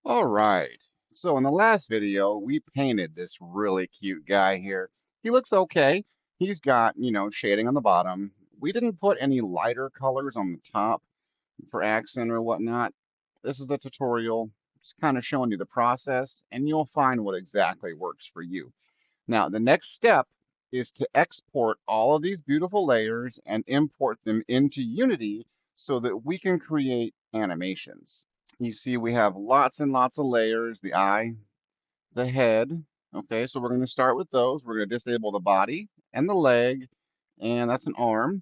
All right. So in the last video, we painted this really cute guy here. He looks okay. He's got, shading on the bottom. We didn't put any lighter colors on the top for accent or whatnot. This is a tutorial, just kind of showing you the process, and you'll find what exactly works for you. Now, the next step is to export all of these beautiful layers and import them into Unity so that we can create animations. You see, we have lots and lots of layers, the eye, the head. Okay, so we're going to start with those. We're going to disable the body and the leg, and that's an arm.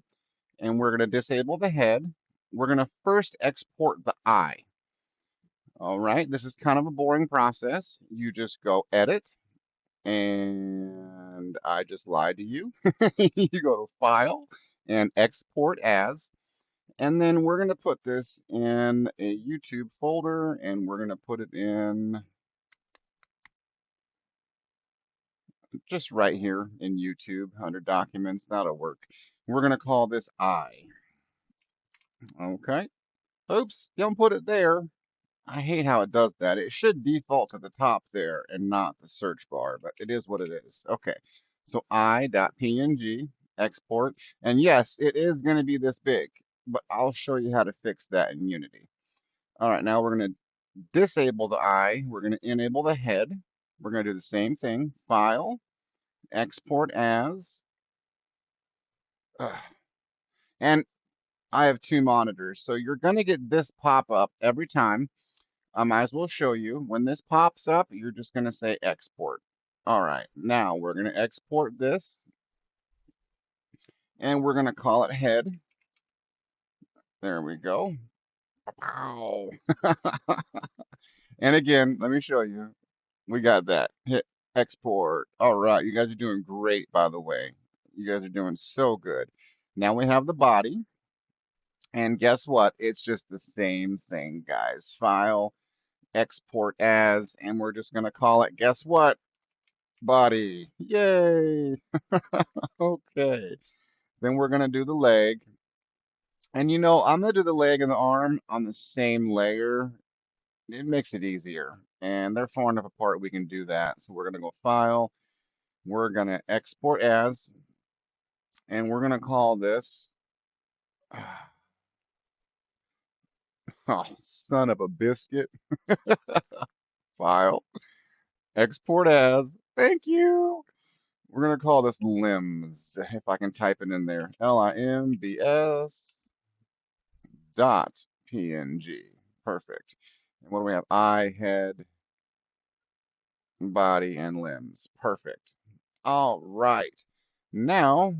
And we're going to disable the head. We're going to first export the eye. All right, this is kind of a boring process. You just go edit, and I just lied to you. You go to file and export as. And then we're going to put this in a YouTube folder and we're going to put it in just right here in YouTube under documents. That'll work. We're going to call this I. Okay. Oops, don't put it there. I hate how it does that. It should default to the top there and not the search bar, but it is what it is. Okay. So I.png export. And yes, it is going to be this big, but I'll show you how to fix that in Unity. All right, now we're going to disable the eye. We're going to enable the head. We're going to do the same thing. File, export as. Ugh. And I have two monitors, so you're going to get this pop up every time. I might as well show you. When this pops up, you're just going to say export. All right, now we're going to export this and we're going to call it head. There we go. Ow. And again, let me show you. We got that. Hit export. All right, you guys are doing great, by the way. You guys are doing so good. Now we have the body, and guess what? It's just the same thing, guys. File, export as, and we're just gonna call it, guess what? Body. Yay! Okay. Then we're gonna do the leg. And I'm gonna do the leg and the arm on the same layer. It makes it easier. And they're far enough apart we can do that. So we're gonna go file. We're going to export as, and we're going to call this, oh, son of a biscuit, file, export as, thank you. We're going to call this limbs, if I can type it in there, limbs dot png. Perfect. And what do we have? Eye, head, body, and limbs. Perfect. All right. Now,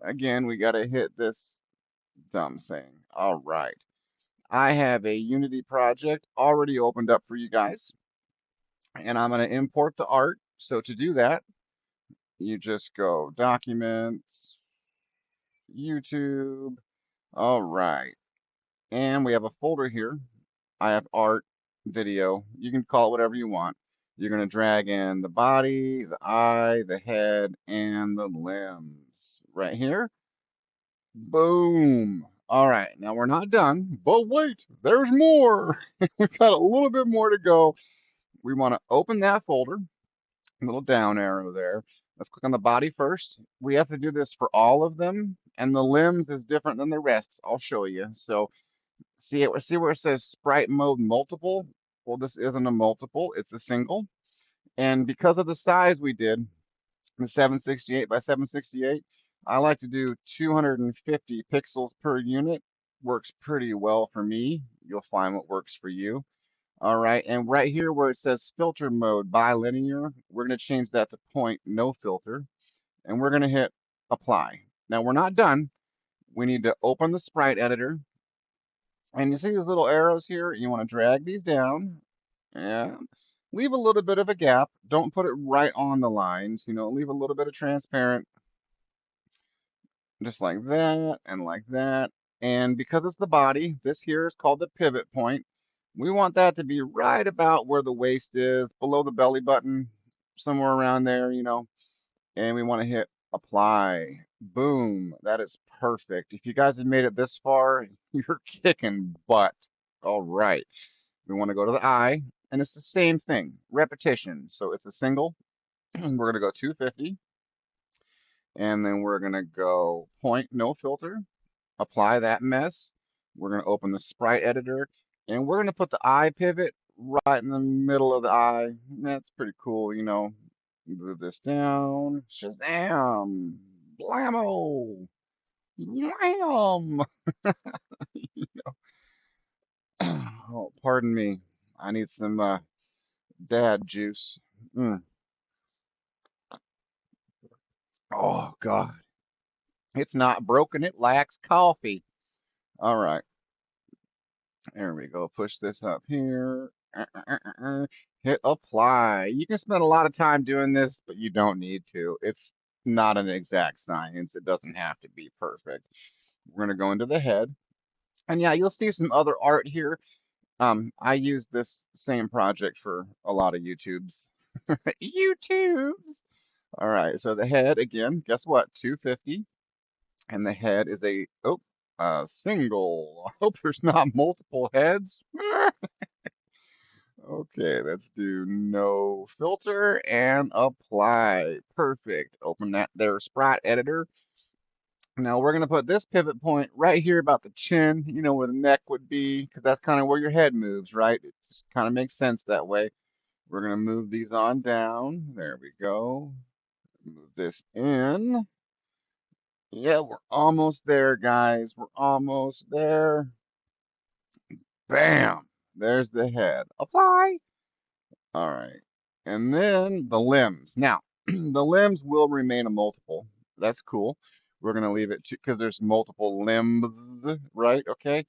again, we got to hit this dumb thing. All right. I have a Unity project already opened up for you guys, and I'm going to import the art. So to do that, you just go Documents, YouTube. All right. And we have a folder here. I have art, video. You can call it whatever you want. You're going to drag in the body, the eye, the head, and the limbs right here. Boom. All right, now we're not done, but wait, there's more. We've got a little bit more to go. We want to open that folder, little down arrow there. Let's click on the body first. We have to do this for all of them, and the limbs is different than the rest. I'll show you. So see where it says sprite mode multiple? Well, this isn't a multiple, it's a single. And because of the size we did, the 768 by 768. I like to do 250 pixels per unit. Works pretty well for me. You'll find what works for you. All right, and right here where it says filter mode bilinear, we're going to change that to point no filter, and we're going to hit apply. Now we're not done. We need to open the sprite editor, and you see these little arrows here? You want to drag these down, and leave a little bit of a gap. Don't put it right on the lines, leave a little bit of transparent just like that and like that. And because it's the body, this here is called the pivot point. We want that to be right about where the waist is, below the belly button, somewhere around there, and we want to hit apply. Boom. That is perfect. If you guys have made it this far, you're kicking butt. All right. We want to go to the eye, and it's the same thing, repetition. So it's a single. We're going to go 250, and then we're going to go point, no filter, apply that mess. We're going to open the sprite editor, and we're going to put the eye pivot right in the middle of the eye. That's pretty cool, you know. Move this down. Shazam! Blammo! Wham! Oh, pardon me. I need some dad juice. Mm. Oh, God. It's not broken. It lacks coffee. All right. There we go. Push this up here. Hit apply. You can spend a lot of time doing this, but you don't need to. It's not an exact science. It doesn't have to be perfect. We're going to go into the head. And yeah, you'll see some other art here. I use this same project for a lot of YouTubes. YouTubes. All right, so the head again, guess what? 250, and the head is a single. I hope there's not multiple heads. Okay, let's do no filter and apply. Perfect. Open that there sprite editor. Now we're gonna put this pivot point right here about the chin, you know, where the neck would be, because that's kind of where your head moves, right? It kind of makes sense that way. We're gonna move these on down. There we go. Move this in. Yeah, we're almost there, guys. We're almost there. Bam! There's the head. Apply. All right. And then the limbs. Now, the limbs will remain a multiple. That's cool. We're gonna leave it to because there's multiple limbs, right? Okay.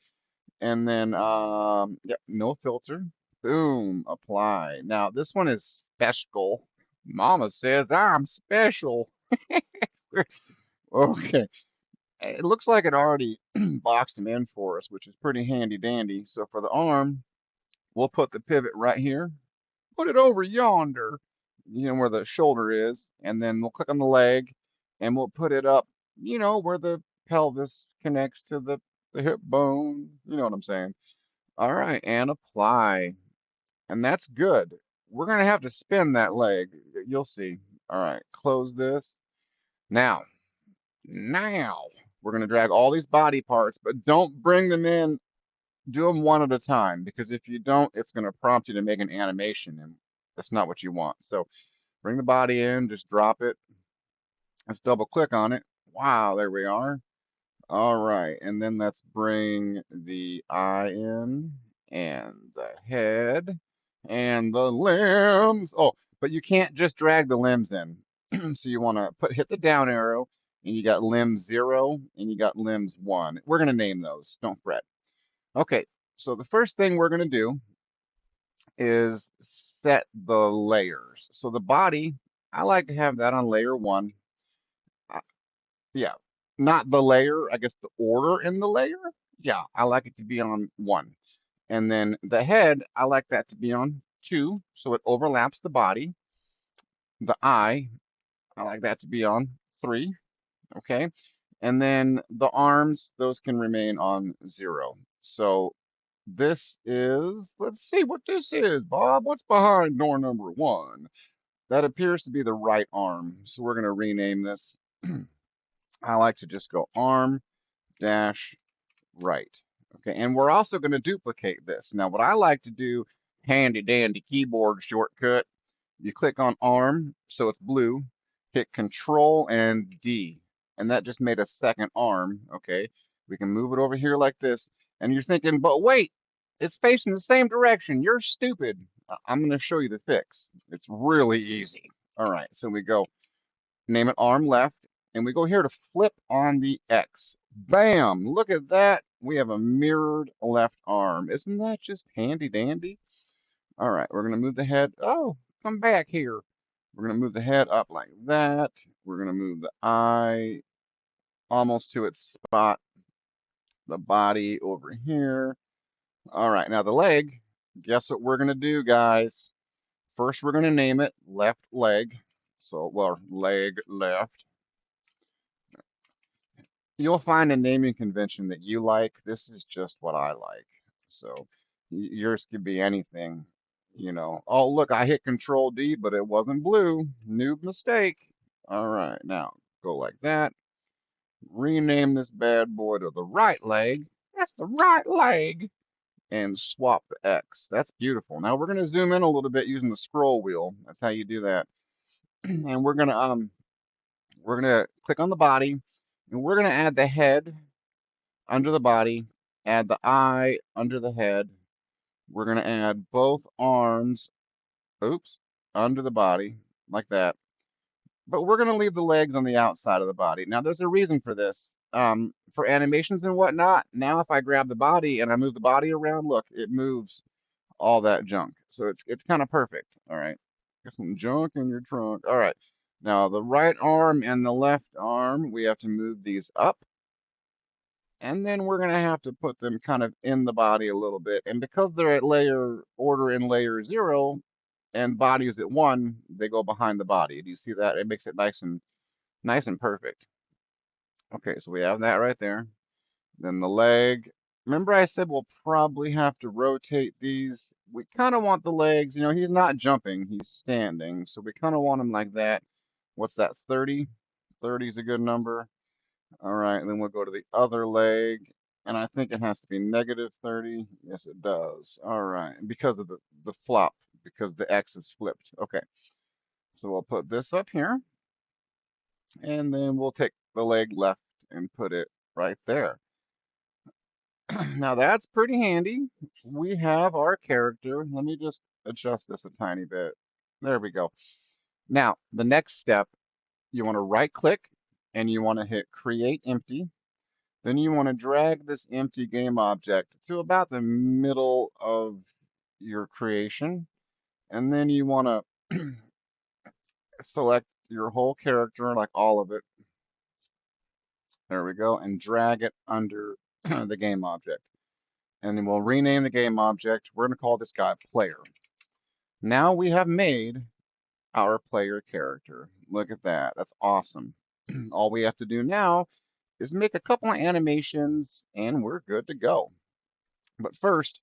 And then yep, no filter. Boom, apply. Now this one is special. Mama says I'm special. Okay. It looks like it already boxed him in for us, which is pretty handy dandy. So for the arm, we'll put the pivot right here. Put it over yonder, you know, where the shoulder is, and then we'll click on the leg and we'll put it up, you know, where the pelvis connects to the hip bone. You know what I'm saying? All right, and apply. And that's good. We're gonna have to spin that leg. You'll see. All right, close this. Now, now we're gonna drag all these body parts, but don't bring them in. Do them one at a time because if you don't, it's gonna prompt you to make an animation, and that's not what you want. So bring the body in, just drop it. Let's double click on it. Wow, there we are. All right, and then let's bring the eye in and the head and the limbs. Oh, but you can't just drag the limbs in. So you want to hit the down arrow and you got limb 0 and you got limbs 1. We're going to name those. Don't fret. Okay, so the first thing we're going to do is set the layers. So the body, I like to have that on layer 1. Uh, yeah, not the layer, I guess the order in the layer. Yeah, I like it to be on 1. And then the head, I like that to be on 2, so it overlaps the body. The eye, I like that to be on 3, okay? And then the arms, those can remain on 0. So this is, let's see what this is, Bob. What's behind door number 1? That appears to be the right arm. So we're going to rename this. I like to just go arm dash right. Okay, and we're also going to duplicate this. Now, what I like to do, handy dandy keyboard shortcut, you click on arm, so it's blue, hit Control and D, and that just made a second arm. Okay, we can move it over here like this, and you're thinking, but wait, it's facing the same direction. You're stupid. I'm going to show you the fix. It's really easy. All right, so we go name it arm left, and we go here to flip on the X. Bam! Look at that. We have a mirrored left arm. Isn't that just handy dandy? All right, we're going to move the head. Oh, come back here. We're going to move the head up like that. We're going to move the eye almost to its spot, the body over here. All right, now the leg. Guess what we're going to do, guys? First, we're going to name it left leg. So, well, leg left. You'll find a naming convention that you like. This is just what I like. So Yours could be anything, you know. Oh, look, I hit Control D, but it wasn't blue. Noob mistake. All right, now go like that. Rename this bad boy to the right leg. That's the right leg. And swap the X. That's beautiful. Now we're gonna zoom in a little bit using the scroll wheel. That's how you do that. And we're gonna click on the body, and we're gonna add the head under the body, add the eye under the head. We're gonna add both arms, oops, under the body, like that. But we're gonna leave the legs on the outside of the body. Now there's a reason for this. For animations and whatnot, now if I grab the body and I move the body around, look, it moves all that junk. So it's kind of perfect. All right. Get some junk in your trunk. All right. Now the right arm and the left arm, we have to move these up. And then we're gonna have to put them kind of in the body a little bit. And because they're at layer order in layer 0 and body is at 1, they go behind the body. Do you see that? It makes it nice and perfect. Okay, so we have that right there. Then the leg. Remember I said we'll probably have to rotate these. We kind of want the legs, he's not jumping, he's standing. So we kind of want him like that. What's that, 30? 30 is a good number. All right, and then we'll go to the other leg. And I think it has to be negative 30. Yes, it does. All right, because of the flop, because the X is flipped. Okay, so we'll put this up here, and then we'll take the leg left and put it right there. Now that's pretty handy. We have our character. Let me just adjust this a tiny bit. There we go. Now, the next step, you want to right click and you want to hit create empty. Then you want to drag this empty game object to about the middle of your creation. And then you want to select your whole character, like all of it. There we go. And drag it under the game object. And then we'll rename the game object. We're going to call this guy player. Now we have made our player character. Look at that. That's awesome. All we have to do now is make a couple of animations and we're good to go. But first,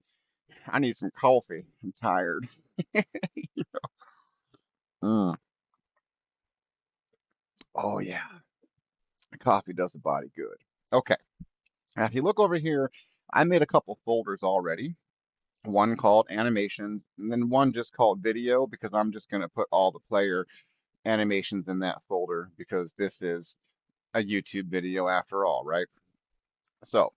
I need some coffee. I'm tired. Mm. Oh yeah, coffee does the body good. Okay. Now if you look over here, I made a couple folders already. One called animations, and then one just called video because I'm just going to put all the player animations in that folder because this is a YouTube video after all, right? So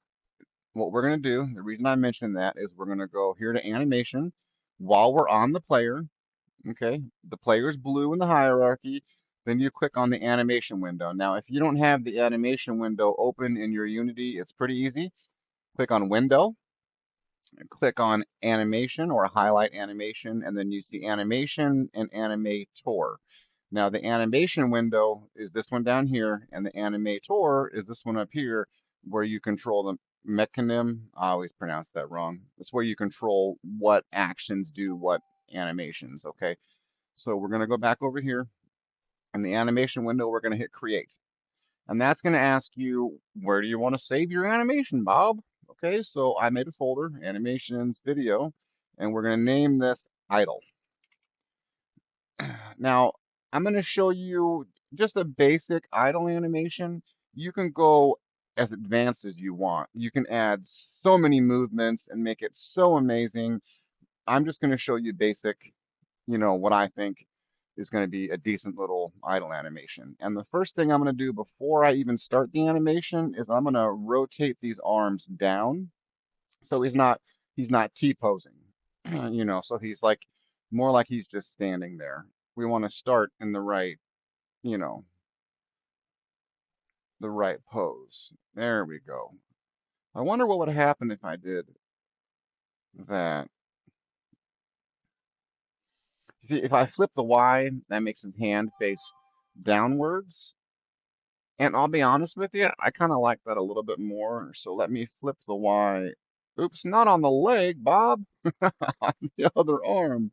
what we're going to do, the reason I mentioned that is we're going to go here to animation while we're on the player. Okay, the player is blue in the hierarchy. Then you click on the animation window. Now, if you don't have the animation window open in your Unity, it's pretty easy. Click on Window, click on Animation or highlight Animation, and then you see Animation and Animator. Now, the animation window is this one down here, and the animator is this one up here, where you control the mechanism. I always pronounce that wrong. It's where you control what actions do what animations, okay? So we're going to go back over here. In the animation window, we're going to hit create. And that's going to ask you, where do you want to save your animation, Bob? Okay, so I made a folder, animations, video, and we're going to name this idle. Now, I'm going to show you just a basic idle animation. You can go as advanced as you want. You can add so many movements and make it so amazing. I'm just going to show you basic, what I think is going to be a decent little idle animation. And the first thing I'm going to do before I even start the animation is I'm going to rotate these arms down so he's not T-posing. So he's like more like he's just standing there. We want to start in you know, the right pose. There we go. I wonder what would happen if I did that. See, if I flip the Y, that makes his hand face downwards. And I'll be honest with you, I kind of like that a little bit more. So let me flip the Y. Oops, not on the leg, Bob, on the other arm.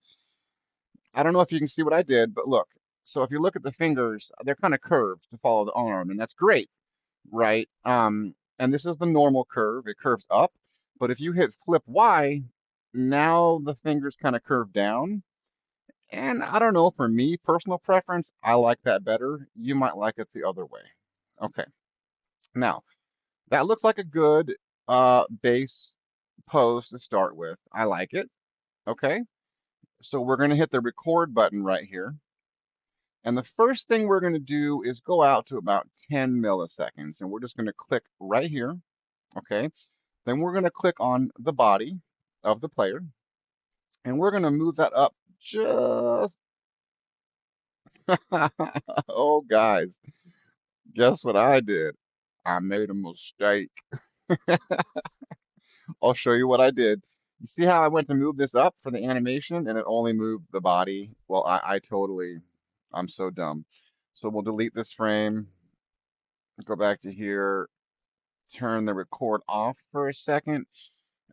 I don't know if you can see what I did, but look. So if you look at the fingers, they're kind of curved to follow the arm, and that's great, right? And this is the normal curve. It curves up. But if you hit flip Y, Now the fingers kind of curve down. And I don't know, for me, personal preference, I like that better. You might like it the other way. Okay. Now, that looks like a good base pose to start with. I like it. Okay. So we're going to hit the record button right here. And the first thing we're going to do is go out to about 10 milliseconds. And we're just going to click right here. Okay. Then we're going to click on the body of the player. And we're going to move that up just. Oh, guys, guess what I did? I made a mistake. I'll show you what I did. You see how I went to move this up for the animation and it only moved the body? Well, I'm so dumb. So we'll delete this frame, go back to here, turn the record off for a second.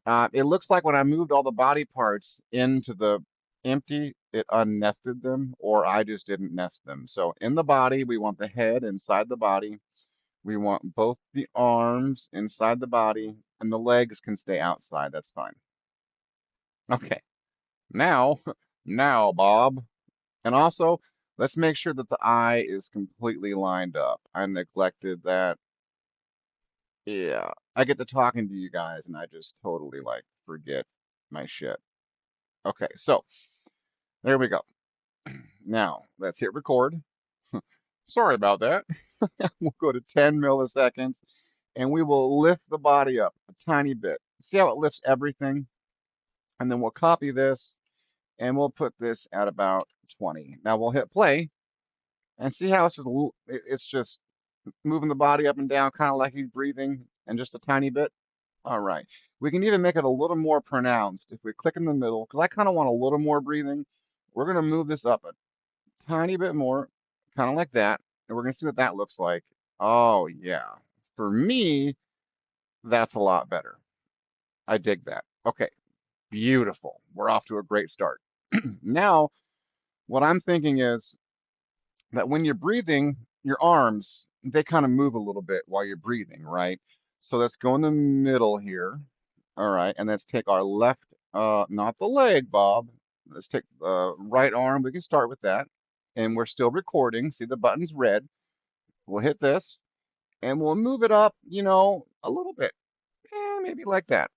It looks like when I moved all the body parts into the empty, it unnested them, or I just didn't nest them. So in the body, we want the head inside the body. We want both the arms inside the body, and the legs can stay outside. That's fine. Okay, now, now, Bob. And also, let's make sure that the eye is completely lined up. I neglected that. Yeah, I get to talking to you guys, and I just totally like forget my shit. Okay, so there we go. Now, let's hit record. Sorry about that. We'll go to 10 milliseconds, and we will lift the body up a tiny bit. See how it lifts everything? And then we'll copy this and we'll put this at about 20. Now we'll hit play and see how it's just moving the body up and down, kind of like he's breathing, and just a tiny bit. All right. We can even make it a little more pronounced if we click in the middle, because I kind of want a little more breathing. We're going to move this up a tiny bit more, kind of like that, and we're going to see what that looks like. Oh, yeah. For me, that's a lot better. I dig that. Okay, beautiful. We're off to a great start. Now, what I'm thinking is that when you're breathing, your arms, they kind of move a little bit while you're breathing, right? So let's go in the middle here. All right, and let's take our left, not the leg, Bob. Let's take the right arm. We can start with that. And we're still recording. See the button's red. We'll hit this and we'll move it up, a little bit. Maybe like that.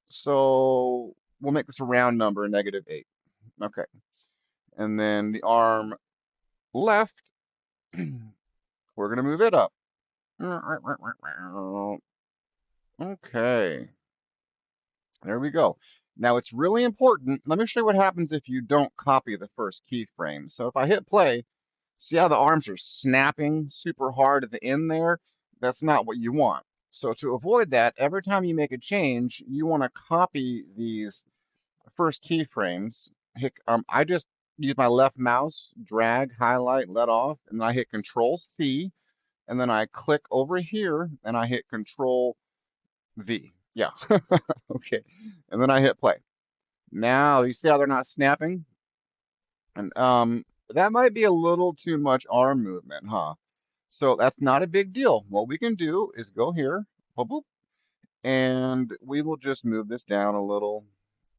So we'll make this a round number, -8. Okay. And then the arm left, we're going to move it up. Okay, there we go. Now it's really important. Let me show you what happens if you don't copy the first keyframe. So if I hit play, see how the arms are snapping super hard at the end there? That's not what you want. So to avoid that, every time you make a change, you want to copy these first keyframes. I just use my left mouse, drag, highlight, let off, and I hit Control C, and then I click over here and I hit Control V. Yeah, okay. And then I hit play. Now you see how they're not snapping? And that might be a little too much arm movement, huh? So that's not a big deal. What we can do is go here, boop, boop, and we will just move this down a little,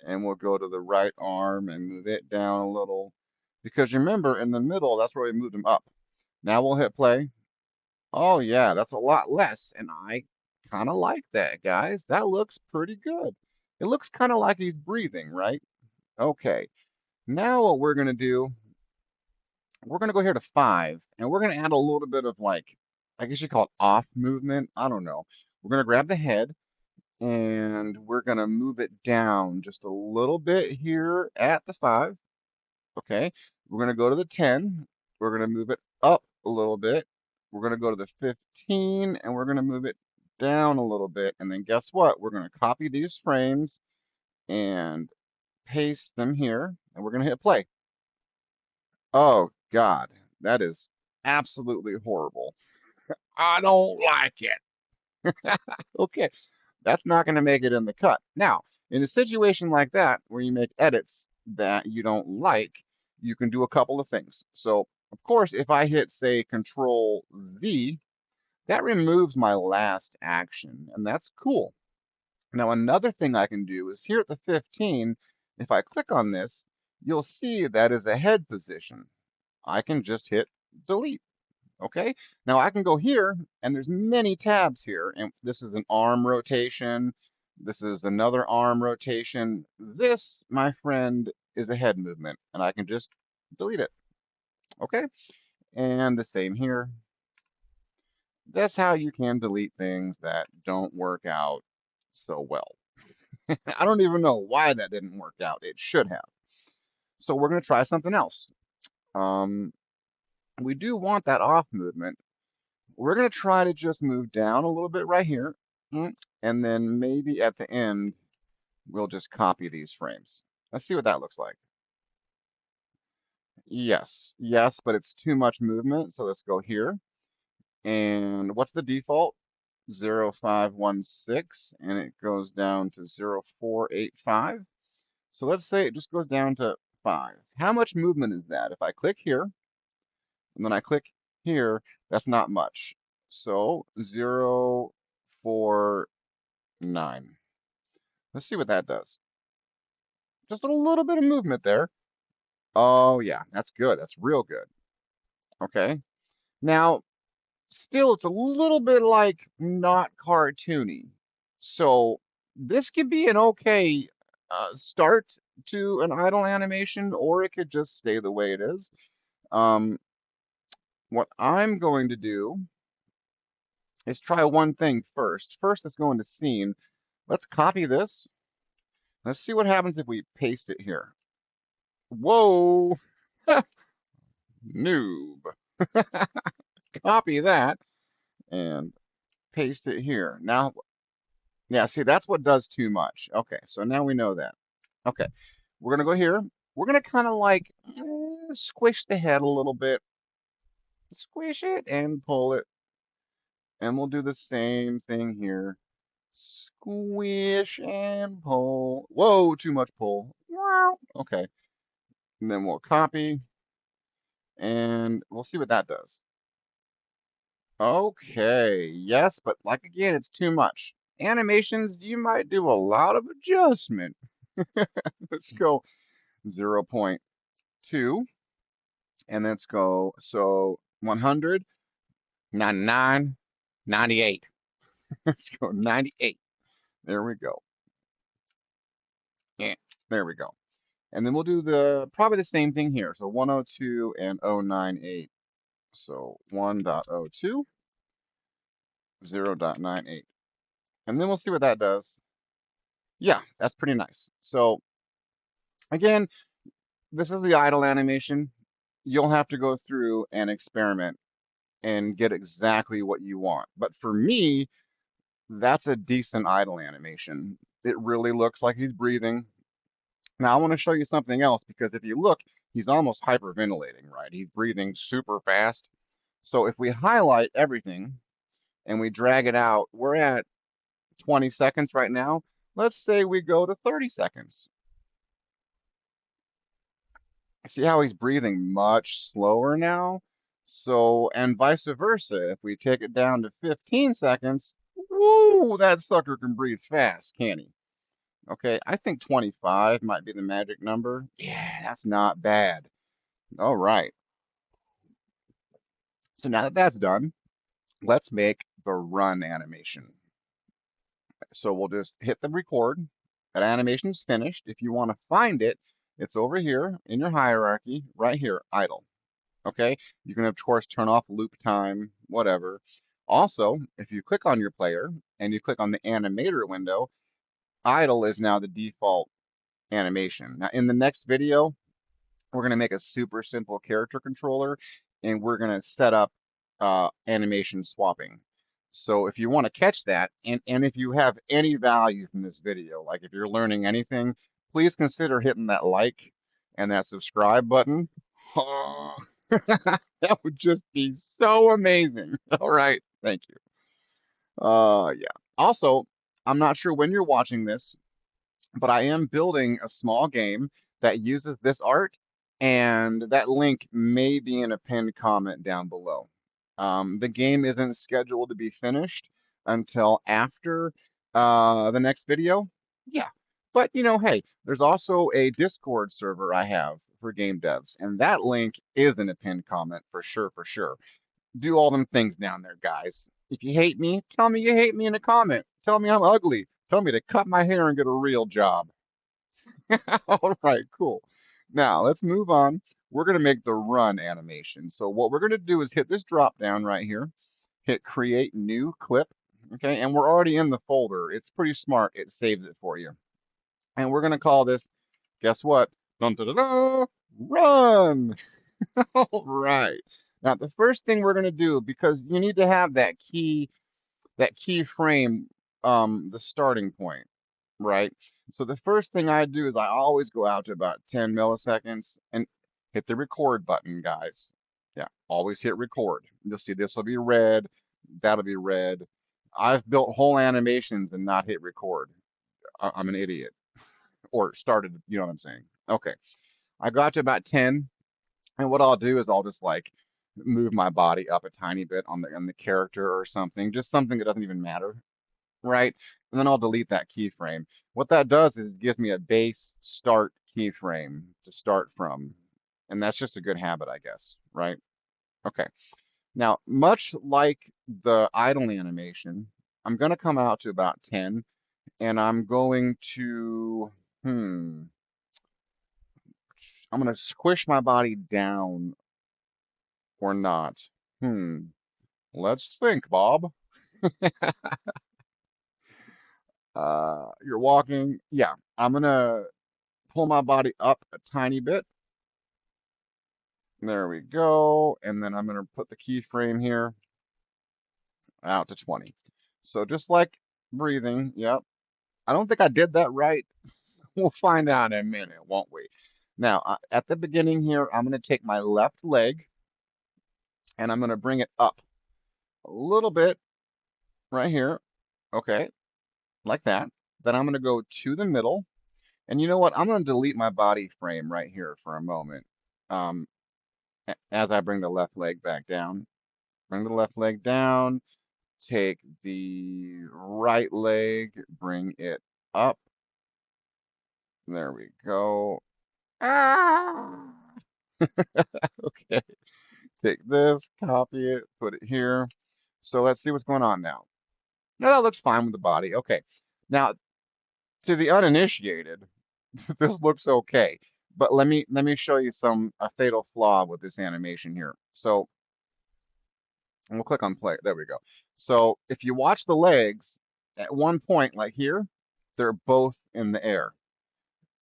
and we'll go to the right arm and move it down a little. Because remember, in the middle, that's where we moved them up. Now we'll hit play. Oh yeah, that's a lot less, and I kind of like that, guys. That looks pretty good. It looks kind of like he's breathing, right? Okay. Now what we're gonna do, we're gonna go here to 5, and we're gonna add a little bit of like, I guess you call it off movement. I don't know. We're gonna grab the head and we're gonna move it down just a little bit here at the 5. Okay. We're gonna go to the 10. We're gonna move it up a little bit. We're gonna go to the 15 and we're gonna move it down a little bit. And then guess what? We're gonna copy these frames and paste them here, and we're gonna hit play. Oh God, that is absolutely horrible. I don't like it. Okay, that's not going to make it in the cut. Now, in a situation like that, where you make edits that you don't like, you can do a couple of things. So, of course, if I hit, say, Control Z, that removes my last action, and that's cool. Now, another thing I can do is here at the 15, if I click on this, you'll see that is a head position. I can just hit delete. Okay. Now I can go here and there's many tabs here. And this is an arm rotation. This is another arm rotation. This, my friend, is a head movement and I can just delete it. Okay. And the same here. That's how you can delete things that don't work out so well. I don't even know why that didn't work out. It should have. So we're going to try something else. Um, we do want that off movement. We're going to try to just move down a little bit right here. And then maybe at the end, we'll just copy these frames. Let's see what that looks like. Yes, yes, but it's too much movement. So let's go here. And what's the default? 0516, and it goes down to 0485. So let's say it just goes down to 5. How much movement is that? If I click here, and then I click here, that's not much. So 049. Let's see what that does. Just a little bit of movement there. Oh yeah, that's good. That's real good. Okay. Now, still, it's a little bit like not cartoony. So this could be an okay start to an idle animation, or it could just stay the way it is. Um, what I'm going to do is try one thing first. First, let's go into scene. Let's copy this. Let's see what happens if we paste it here. Whoa, noob. Copy that and paste it here. Now, yeah, see, that's what does too much. Okay, so now we know that. Okay, we're gonna go here. We're gonna kind of like squish the head a little bit, squish it and pull it, and we'll do the same thing here. Squish and pull. Whoa, too much pull. Wow. Okay, and then we'll copy, and we'll see what that does. Okay, yes, but like again, it's too much. Animations, you might do a lot of adjustment. Let's go zero point 0.2, and let's go, so 100, 99, 98. Let's go 98. There we go. Yeah, there we go. And then we'll do the probably the same thing here. So 102 and 098. So 1.02, 0.98. And then we'll see what that does. Yeah, that's pretty nice. So again, this is the idle animation. You'll have to go through and experiment and get exactly what you want. But for me, that's a decent idle animation. It really looks like he's breathing. Now, I want to show you something else because if you look, he's almost hyperventilating, right? He's breathing super fast. So if we highlight everything and we drag it out, we're at 20 seconds right now. Let's say we go to 30 seconds. See how he's breathing much slower now? So, and vice versa. If we take it down to 15 seconds, woo, that sucker can breathe fast, can't he? Okay, I think 25 might be the magic number. Yeah, that's not bad. All right. So now that that's done, let's make the run animation. So we'll just hit the record. That animation's finished. If you want to find it, it's over here in your hierarchy, right here, idle. Okay, you can of course turn off loop time, whatever. Also, if you click on your player and you click on the animator window, idle is now the default animation. Now in the next video, we're going to make a super simple character controller and we're going to set up animation swapping. So if you want to catch that, and if you have any value from this video, like if you're learning anything, please consider hitting that like and that subscribe button. That would just be so amazing. All right, thank you. Yeah. Also, I'm not sure when you're watching this, but I am building a small game that uses this art, and that link may be in a pinned comment down below. The game isn't scheduled to be finished until after The next video? Yeah. But hey, there's also a Discord server I have for game devs, and that link is in a pinned comment for sure, for sure. Do all them things down there, guys. If you hate me, tell me you hate me in a comment. Tell me I'm ugly. Tell me to cut my hair and get a real job. All right, cool. Now let's move on. We're going to make the run animation. So what we're going to do is hit this drop down right here, hit create new clip. Okay, and we're already in the folder. It's pretty smart. It saves it for you. And we're going to call this, guess what? Dun, dun, dun, dun, run. All right. Now the first thing we're going to do, because you need to have that key frame, the starting point, right? So the first thing I do is I always go out to about 10 milliseconds and hit the record button, guys. Yeah, always hit record. You'll see this will be red, that'll be red. I've built whole animations and not hit record. I'm an idiot. Or started, you know what I'm saying? Okay, I got to about 10, and what I'll do is I'll just like move my body up a tiny bit on the character or something, just something that doesn't even matter, right? And then I'll delete that keyframe. What that does is it gives me a base start keyframe to start from. And that's just a good habit, I guess, right? Okay. Now, much like the idle animation, I'm going to come out to about 10 and hmm, I'm going to squish my body down or not. Hmm, let's think, Bob. You're walking. Yeah, I'm going to pull my body up a tiny bit. There we go. And then I'm going to put the keyframe here out to 20. So just like breathing, yep. I don't think I did that right. We'll find out in a minute, won't we? Now, at the beginning here, I'm going to take my left leg and I'm going to bring it up a little bit right here. Okay, like that. Then I'm going to go to the middle. And you know what? I'm going to delete my body frame right here for a moment. Um, as I bring the left leg back down. Bring the left leg down. Take the right leg, bring it up. There we go. Ah! Okay. Take this, copy it, put it here. So let's see what's going on now. Now that looks fine with the body. Okay. Now, to the uninitiated, this looks okay. But let me show you a fatal flaw with this animation here. So and we'll click on play. There we go. So if you watch the legs, at one point, like here, they're both in the air.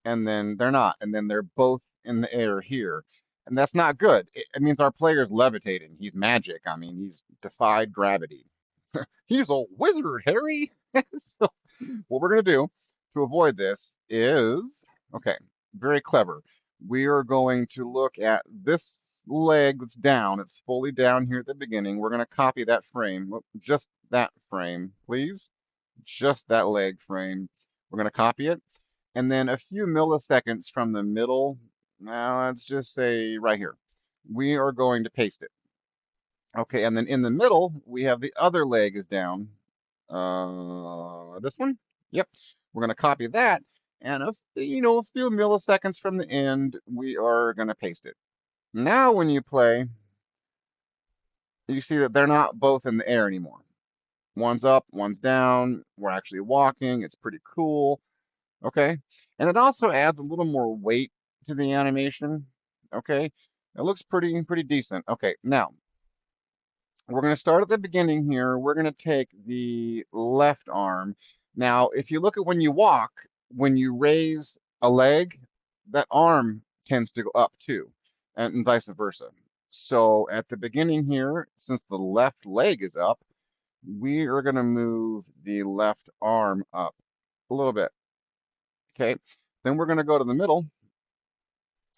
And then they're not. And then they're both in the air here. And that's not good. It means our player's levitating. He's magic. I mean, he's defied gravity. He's a wizard, Harry. So what we're going to do to avoid this is, okay, very clever. We are going to look at this leg that's down. It's fully down here at the beginning. We're going to copy that frame, just that frame, please. Just that leg frame. We're going to copy it. And then a few milliseconds from the middle, now let's just say right here, we are going to paste it. Okay, and then in the middle, we have the other leg is down. This one? Yep. We're going to copy that. And a few milliseconds from the end, we are going to paste it. Now, when you play, you see that they're not both in the air anymore. One's up, one's down. We're actually walking. It's pretty cool. Okay. And it also adds a little more weight to the animation. Okay. It looks pretty decent. Okay. Now, we're going to start at the beginning here. We're going to take the left arm. Now, if you look at when you walk, when you raise a leg, that arm tends to go up too, and vice versa. So at the beginning here, since the left leg is up, we are going to move the left arm up a little bit. Okay. Then we're going to go to the middle.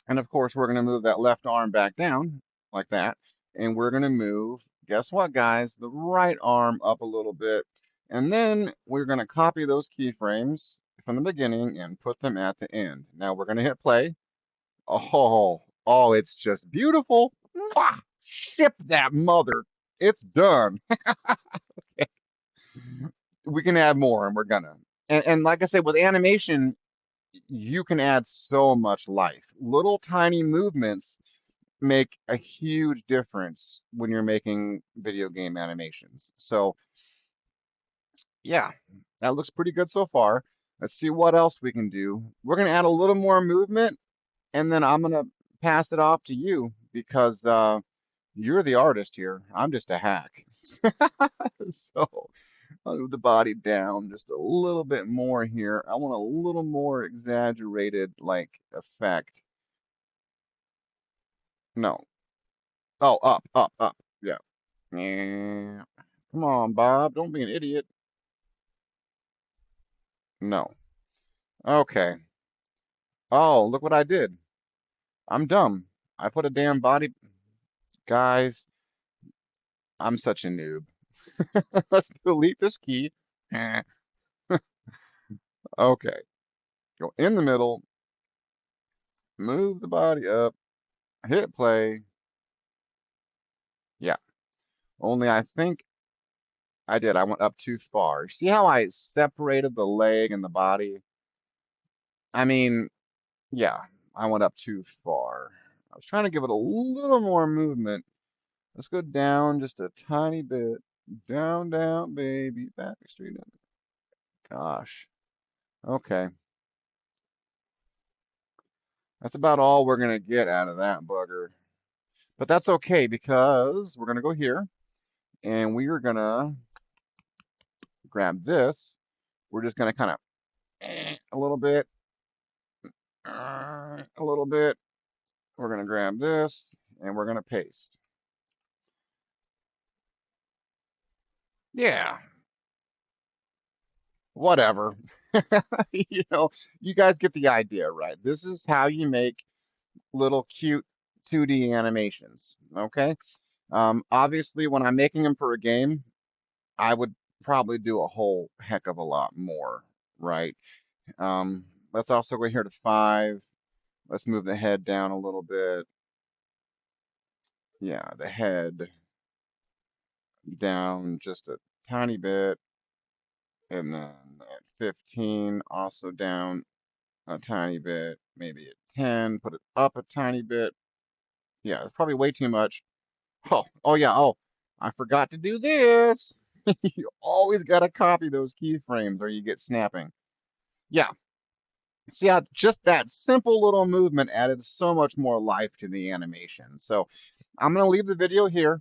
And of course, we're going to move that left arm back down like that. And we're going to move, guess what, guys? The right arm up a little bit. And then we're going to copy those keyframes from the beginning and put them at the end. Now we're going to hit play. Oh, it's just beautiful. Mwah! Ship that mother. It's done. we can add more, and we're gonna. And like I said, with animation, you can add so much life. Little tiny movements make a huge difference when you're making video game animations. So yeah, that looks pretty good so far. Let's see what else we can do. We're gonna add a little more movement, and then I'm gonna pass it off to you because you're the artist here. I'm just a hack. So I'll move the body down just a little bit more here. I want a little more exaggerated like effect. No. Oh, up, up, up. Yeah. Yeah. Come on, Bob. Don't be an idiot. No. Okay. Oh, look what I did. I'm dumb. I put a damn body. Guys, I'm such a noob. Let's delete this key. Eh. Okay. Go in the middle, move the body up, hit play. Yeah. Only I think I did. I went up too far. See how I separated the leg and the body? I mean, yeah, I went up too far. I was trying to give it a little more movement. Let's go down just a tiny bit. Down, down, baby. Back street. Gosh. Okay. That's about all we're gonna get out of that bugger. But that's okay because we're gonna go here and we are gonna grab this. We're just gonna kind of a little bit, a little bit. We're gonna grab this and we're gonna paste. Yeah, whatever. You know, you guys get the idea, right? This is how you make little cute 2D animations, okay? Obviously, when I'm making them for a game, I would probably do a whole heck of a lot more, right? Let's also go here to 5. Let's move the head down a little bit. Yeah, the head down just a tiny bit. And then at 15, also down a tiny bit, maybe at 10, put it up a tiny bit. Yeah, it's probably way too much. Oh yeah, I forgot to do this. You always gotta copy those keyframes or you get snapping. Yeah, see how just that simple little movement added so much more life to the animation. So I'm gonna leave the video here.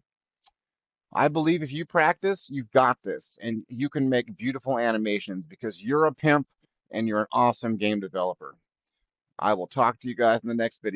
I believe if you practice, you've got this, and you can make beautiful animations because you're a pimp and you're an awesome game developer. I will talk to you guys in the next video.